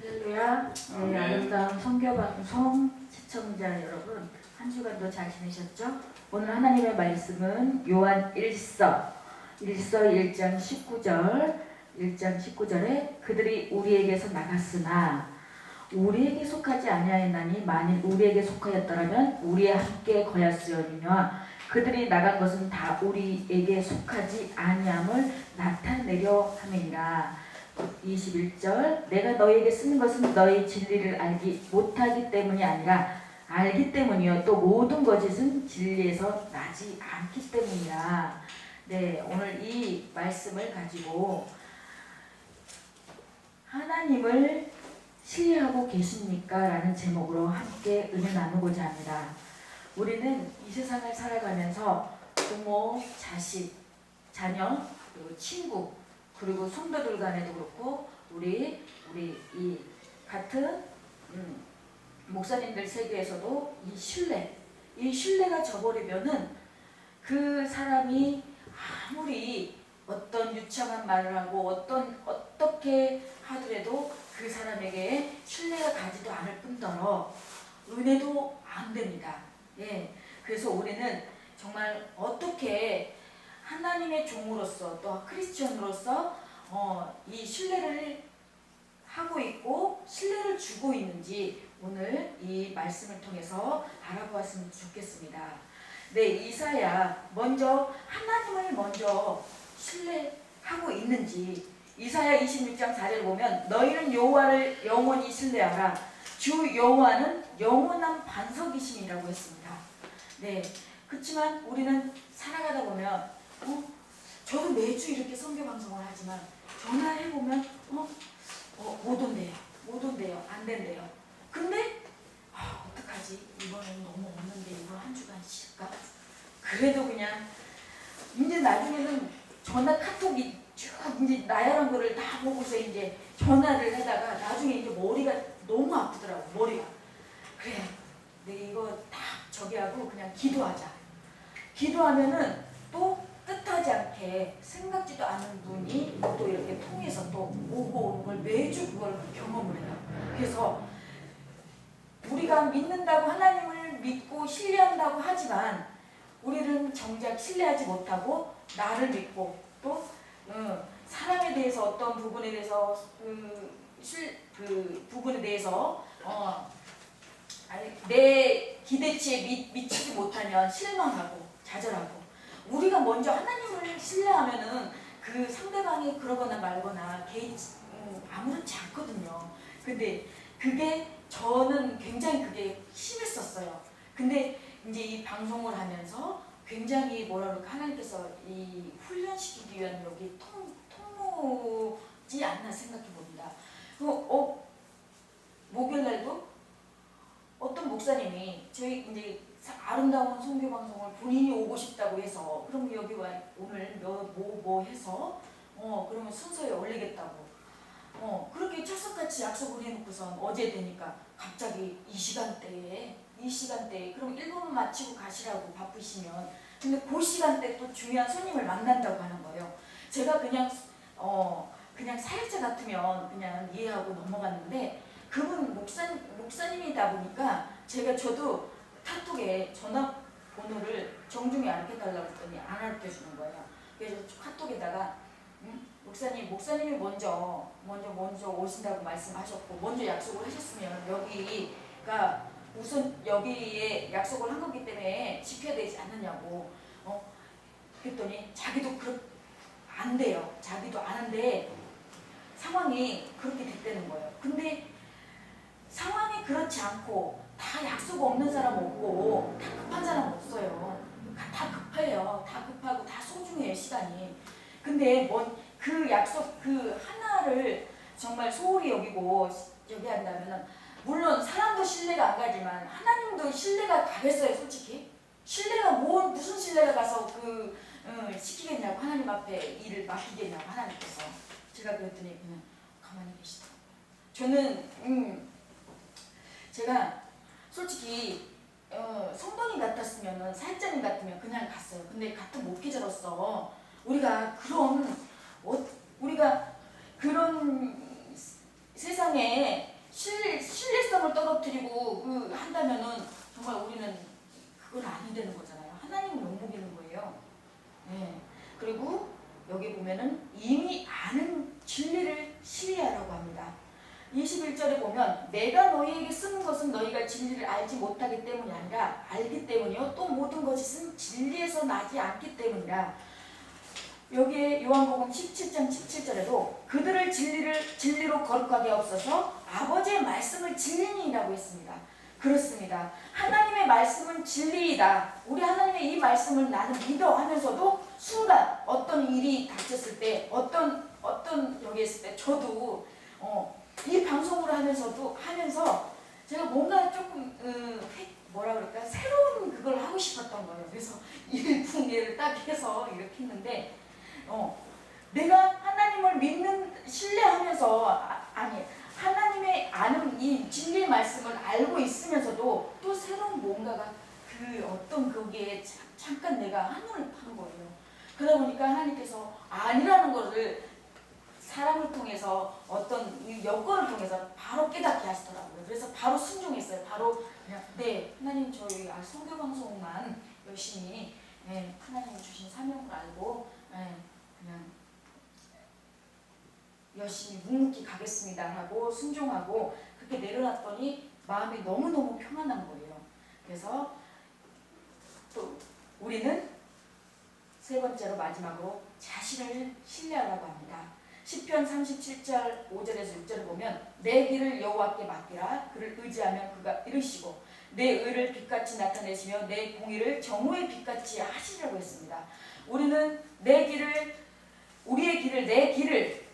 할렐루야. 아름다운 선교방송 시청자 여러분, 한 주간도 잘 지내셨죠? 오늘 하나님의 말씀은 요한 1서 1장 19절에 그들이 우리에게서 나갔으나 우리에게 속하지 아니하였나니 만일 우리에게 속하였더라면 우리와 함께 거였으려니와 그들이 나간 것은 다 우리에게 속하지 아니함을 나타내려 함이니라. 21절 내가 너희에게 쓰는 것은 너희 진리를 알지 못하기 때문이 아니라 알기 때문이요 또 모든 거짓은 진리에서 나지 않기 때문이라. 네, 오늘 이 말씀을 가지고 하나님을 신뢰하고 계십니까? 라는 제목으로 함께 은혜 나누고자 합니다. 우리는 이 세상을 살아가면서 부모, 자식, 자녀, 그리고 친구, 그리고 성도들 간에도 그렇고 우리 이 같은 목사님들 세계에서도 이 신뢰가 저버리면은 그 사람이 아무리 어떤 유창한 말을 하고 어떻게 하더라도 그 사람에게 신뢰가 가지도 않을 뿐더러 은혜도 안 됩니다. 예, 그래서 우리는 정말 어떻게 하나님의 종으로서 또 크리스천으로서 이 신뢰를 하고 있고 신뢰를 주고 있는지 오늘 이 말씀을 통해서 알아보았으면 좋겠습니다. 네, 이사야 먼저 하나님을 먼저 신뢰하고 있는지 이사야 26장 4절 보면 너희는 여호와를 영원히 신뢰하라 주 여호와는 영원한 반석이심이라고 했습니다. 네, 그렇지만 우리는 살아가다 보면 저도 매주 이렇게 선교 방송을 하지만 전화해보면 못 온대요 안 된대요. 근데 어떡하지 이번엔 너무 없는데 이번 한 주간 쉴까? 그래도 그냥 이제 나중에는 전화 카톡이 쭉 이제 나열한 거를 다 보고서 이제 전화를 하다가 나중에 이제 머리가 너무 아프더라고. 머리가 그래 내 이거 다 저기 하고 그냥 기도하자. 기도하면은 또 뜻하지 않게 생각지도 않은 분이 또 이렇게 통해서 또 오고 오는 걸 매주 그걸 경험을 해요. 그래서 우리가 믿는다고 하나님을 믿고 신뢰한다고 하지만 우리는 정작 신뢰하지 못하고 나를 믿고 또 사람에 대해서 어떤 부분에 대해서 그 부분에 대해서 내 기대치에 미치지 못하면 실망하고 좌절하고 우리가 먼저 하나님을 신뢰하면은 그 상대방이 그러거나 말거나 아무렇지 않거든요. 근데 그게 저는 굉장히 그게 심했었어요. 근데 이제 이 방송을 하면서 굉장히 뭐라 그럴까 하나님께서 이 훈련시키기 위한 여기 통로지 않나 생각해 봅니다. 목요일날도 어떤 목사님이 저희 이제 아름다운 선교 방송을 본인이 오고 싶다고 해서 그럼 여기 와 오늘 뭐 해서 그러면 순서에 올리겠다고 그렇게 철석같이 약속을 해놓고선 어제 되니까 갑자기 이 시간대에 그럼 1분만 마치고 가시라고 바쁘시면 근데 그 시간대 또 중요한 손님을 만난다고 하는 거예요. 제가 그냥 사역자 같으면 그냥 이해하고 넘어갔는데 그분 목사님이다 보니까 저도 카톡에 전화번호를 정중히 알려달라고 했더니 안 알려주는 거예요. 그래서 카톡에다가 목사님이 먼저 오신다고 말씀하셨고 먼저 약속을 하셨으면 여기가 우선 여기에 약속을 한 거기 때문에 지켜야 되지 않느냐고 그랬더니 자기도 안 돼요. 자기도 아는데 상황이 그렇게 됐다는 거예요. 근데 상황이 그렇지 않고 다 약속 없는 사람 없고 다 급한 사람 없어요. 다 급해요. 다 급하고 다 소중해요 시간이. 근데 그 약속 그 하나를 정말 소홀히 여기고 여기 한다면은 물론 사람도 신뢰가 안 가지만 하나님도 신뢰가 가겠어요 솔직히. 신뢰가 무슨 신뢰가 가서 시키겠냐고 하나님 앞에 일을 맡기겠냐고 하나님께서. 제가 그랬더니 그냥 가만히 계시더라고요. 저는 제가 솔직히 성도님 같았으면 사역자님 같으면 그냥 갔어요. 근데 같은 목회자로서 우리가 그런 우리가 그런 세상에 신뢰성을 떨어뜨리고 한다면은 정말 우리는 그건 아니 되는 거잖아요. 하나님을 욕먹이는 거예요. 네. 그리고 여기 보면은 이미 아는 진리를 시리하라고 합니다. 21절에 보면 내가 너희에게 쓰는 것은 너희가 진리를 알지 못하기 때문이 아니라 알기 때문이요 또 모든 것은 진리에서 나지 않기 때문이라. 여기에 요한복음 17장 17절에도 그들을 진리로 거룩하게 하옵소서 아버지의 말씀을 진리니라고 했습니다. 그렇습니다. 하나님의 말씀은 진리이다. 우리 하나님의 이 말씀을 나는 믿어 하면서도 순간 어떤 일이 닥쳤을 때 어떤 여기 있을 때 저도 이 방송을 하면서 제가 뭔가 조금 뭐라 그럴까 새로운 그걸 하고 싶었던 거예요. 그래서 일풍예를 딱 해서 이렇게 했는데 내가 하나님을 신뢰하면서 하나님의 아는 이 진리의 말씀을 알고 있으면서도 또 새로운 뭔가가 거기에 잠깐 내가 한눈을 판 거예요. 그러다 보니까 하나님께서 아니라는 것을 사람을 통해서 어떤 여건을 통해서 바로 깨닫게 하시더라고요. 그래서 바로 순종했어요. 바로 그냥 하나님 저희 선교 방송만 열심히 하나님이 주신 사명을 알고 그냥 열심히 묵묵히 가겠습니다 하고 순종하고 그렇게 내려놨더니 마음이 너무너무 평안한 거예요. 그래서 또 우리는 세 번째로 마지막으로 자신을 신뢰하라고 합니다. 시편 37절 5절에서 6절을 보면 내 길을 여호와께 맡기라. 그를 의지하면 그가 이루시고 내 의를 빛같이 나타내시며 내 공의를 정오의 빛같이 하시려고 했습니다. 우리는 우리의 길을 내 길을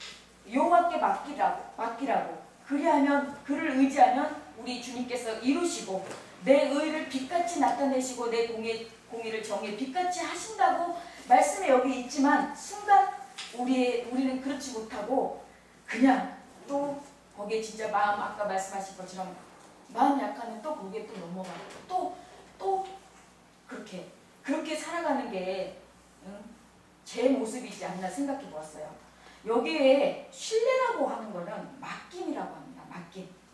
여호와께 맡기라고 그리하면 그를 의지하면 우리 주님께서 이루시고 내 의를 빛같이 나타내시고 내 공의를 정의의 빛같이 하신다고 말씀에 여기 있지만 순간 우리는 그렇지 못하고 그냥 또 거기에 진짜 마음 아까 말씀하신 것처럼 마음 약하면 또 거기에 또 넘어가고 또 그렇게 살아가는 게 제 모습이지 않나 생각해 보았어요. 여기에 신뢰라고 하는 거는 맡김이라고 합니다.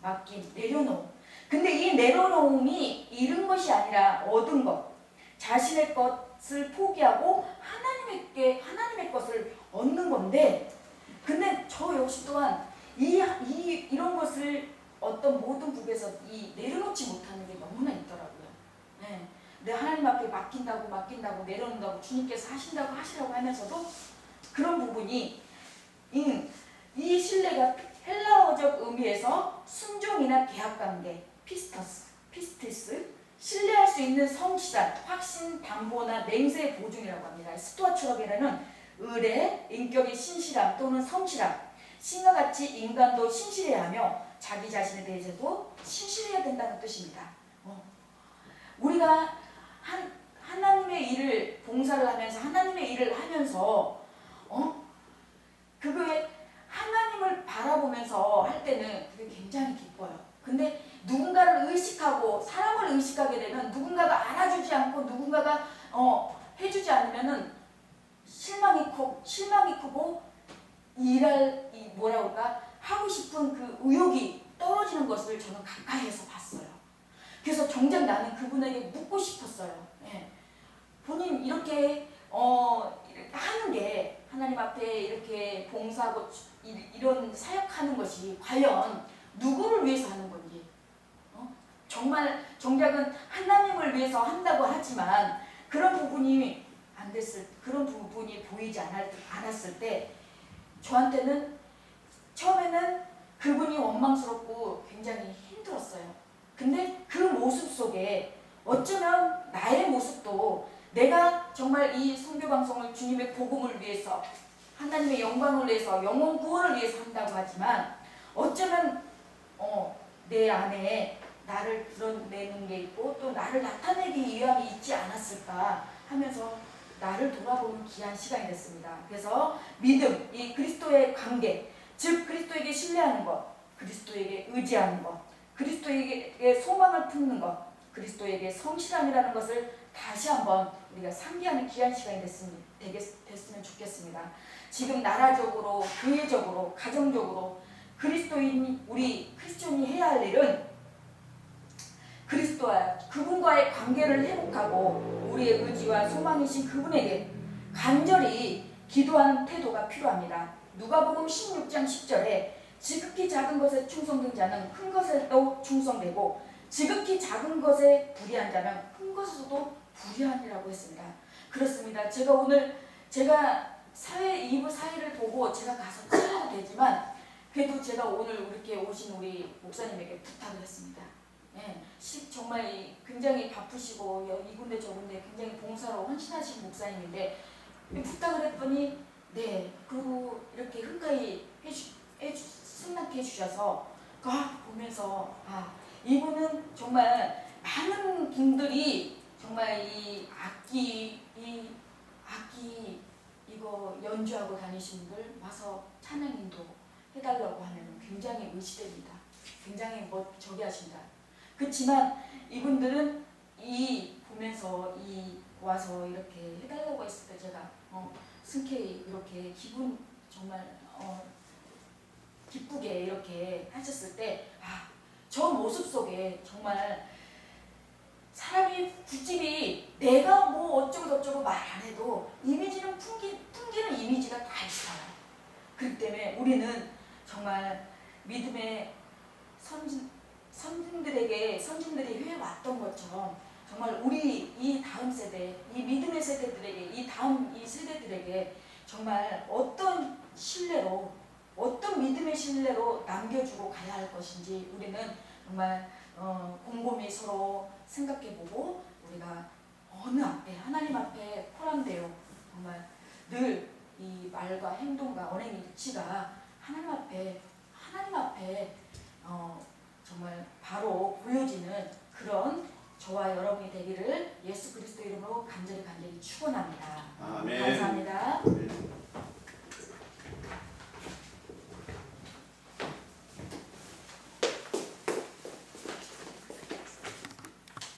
맡김, 내려놓음. 근데 이 내려놓음이 잃은 것이 아니라 얻은 것, 자신의 것을 포기하고 하나님의 것을 얻는 건데, 근데 저 역시 또한 이런 것을 어떤 모든 부분에서 내려놓지 못하는 게 너무나 있더라고요. 내 하나님 앞에 맡긴다고 내려놓는다고 주님께서 하시라고 하면서도 그런 부분이 이 신뢰가 헬라어적 의미에서 순종이나 계약관계, 피스티스, 신뢰할 수 있는 성실한, 확신, 담보나 맹세의 보증이라고 합니다. 스토아처럼이라는 의뢰, 인격의 신실함 또는 성실함, 신과 같이 인간도 신실해야 하며 자기 자신에 대해서도 신실해야 된다는 뜻입니다. 우리가 하나님의 일을 봉사를 하면서 하나님의 일을 하면서 그거에 하나님을 바라보면서 할 때는 그게 굉장히 기뻐요. 근데 누군가를 의식하고 사람을 의식하게 되면 누군가가 알아주지 않고 누군가가 해주지 않으면은 실망이 크고 하고 싶은 그 의욕이 떨어지는 것을 저는 가까이에서 봤어요. 그래서 정작 나는 그분에게 묻고 싶었어요. 본인 이렇게 하는 게 하나님 앞에 이렇게 봉사하고 이런 사역하는 것이 과연 누구를 위해서 하는 건지 정말 정작은 하나님을 위해서 한다고 하지만 그런 부분이 그런 부분이 보이지 않았을 때 저한테는 처음에는 그분이 원망스럽고 굉장히 힘들었어요. 근데 그 모습 속에 어쩌면 나의 모습도 내가 정말 이 선교방송을 주님의 복음을 위해서 하나님의 영광을 위해서 영혼 구원을 위해서 한다고 하지만 어쩌면 내 안에 나를 드러내는 게 있고 또 나를 나타내기 위함이 있지 않았을까 하면서 나를 돌아보는 귀한 시간이 됐습니다. 그래서 믿음, 이 그리스도의 관계, 즉 그리스도에게 신뢰하는 것, 그리스도에게 의지하는 것, 그리스도에게 소망을 품는 것, 그리스도에게 성실함이라는 것을 다시 한번 우리가 상기하는 귀한 시간이 됐으면 좋겠습니다. 지금 나라적으로, 교회적으로, 가정적으로 그리스도인 우리 크리스천이 해야 할 일은 그리스도와 그분과의 관계를 회복하고 우리의 의지와 소망이신 그분에게 간절히 기도하는 태도가 필요합니다. 누가복음 16장 10절에 지극히 작은 것에 충성된 자는 큰 것에도 충성되고 지극히 작은 것에 불의한 자는 큰 것에서도 불의하니라고 했습니다. 그렇습니다. 제가 오늘 사회 2부 사회를 보고 제가 가서 찾아도 되지만 그래도 제가 오늘 이렇게 오신 우리 목사님에게 부탁을 했습니다. 예, 정말 굉장히 바쁘시고 이군데 저군데 굉장히 봉사로 헌신하신 목사님인데 부탁을 했더니 네, 그리고 이렇게 흔쾌히 승낙해 주셔서 보면서 이분은 정말 많은 분들이 정말 이 악기 이거 연주하고 다니신 분들 와서 찬양인도 해달라고 하면 굉장히 의시됩니다. 굉장히 저기 하신다. 그렇지만 이분들은 보면서 와서 이렇게 해달라고 했을 때 제가 승쾌히 이렇게 기분 정말 기쁘게 이렇게 하셨을 때 저 모습 속에 정말 사람이 굳이 내가 뭐 어쩌고 말 안 해도 이미지는 풍기는 이미지가 다 있어요. 그렇기 때문에 우리는 정말 믿음의 선진들이 해왔던 것처럼 정말 우리 이 다음 세대, 이 믿음의 세대들에게, 이 세대들에게 정말 어떤 믿음의 신뢰로 남겨주고 가야 할 것인지 우리는 정말 곰곰이 서로 생각해보고 우리가 어느 앞에 하나님 앞에 포함되어 정말 늘 이 말과 행동과 언행의 일치가 하나님 앞에 정말 바로 보여지는 그런 저와 여러분이 되기를 예수 그리스도 이름으로 간절히 축원합니다. 아멘. 감사합니다.